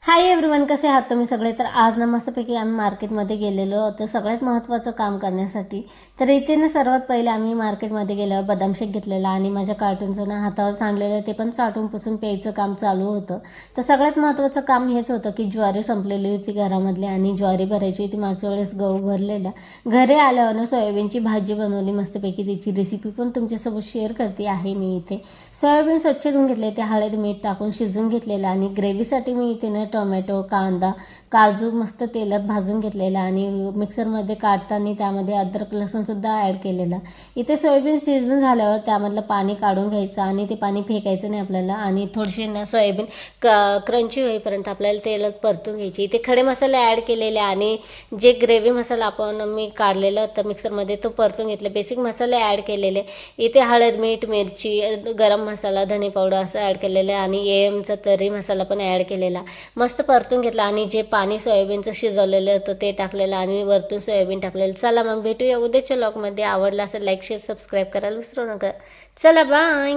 Hi everyone, कसे आहात तुम्ही सगळे? तर आज ना मस्तपैकी आम्ही मार्केटमध्ये गेलेलो होतो सगळ्यात महत्त्वाचं काम करण्यासाठी. तर इथे ना सर्वात पहिले आम्ही मार्केटमध्ये गेल्यावर बदाम शेक घेतलेला आणि माझ्या कार्टूनचं ना हातावर सांडलेलं ते पण चाटून पुसून प्यायचं काम चालू होतं. तर सगळ्यात महत्त्वाचं काम हेच होतं की ज्वारी संपलेली होती घरामधली आणि ज्वारी भरायची होती. मागच्या वेळेस गहू भरलेला. घरी आल्यावर ना सोयाबीनची भाजी बनवली मस्तपैकी. त्याची रेसिपी पण तुमच्यासोबत शेअर करते आहे मी इथे. सोयाबीन स्वच्छ धुवून घेतले, ते हळद मीठ टाकून शिजवून घेतलेलं आणि ग्रेव्हीसाठी मी इथे ना टोमॅटो, कांदा, काजू मस्त तेलात भाजून घेतलेला आणि मिक्सरमध्ये काढताना त्यामध्ये अद्रक लसूणसुद्धा ॲड केलेला. इथे सोयाबीन शिजून झाल्यावर त्यामधलं पाणी काढून घ्यायचं आणि ते पाणी फेकायचं नाही आपल्याला आणि थोडीशी ना सोयाबीन क्रंची होईपर्यंत आपल्याला तेलात परतून घ्यायची. इथे खडे मसाले ॲड केलेले आणि जे ग्रेव्ही मसाला मी काढलेलं होतं मिक्सरमध्ये तो परतून घेतला. बेसिक मसाले ॲड केलेले. इथे हळद मीठ मिरची गरम मसाला धने पावडर असं ॲड केलेलं आहे आणि एमचा तरी मसाला पण ॲड केलेला. मस्त परतून घेतला आणि जे पाणी सोयाबीनचं शिजवलेलं होतं ते टाकलेलं आणि वरतून सोयाबीन टाकलेलं. चला मग भेटूया उद्याच्या व्लॉगमध्ये. आवडला असेल लाईक शेअर सबस्क्राईब करायला विसरू नका. चला बाय.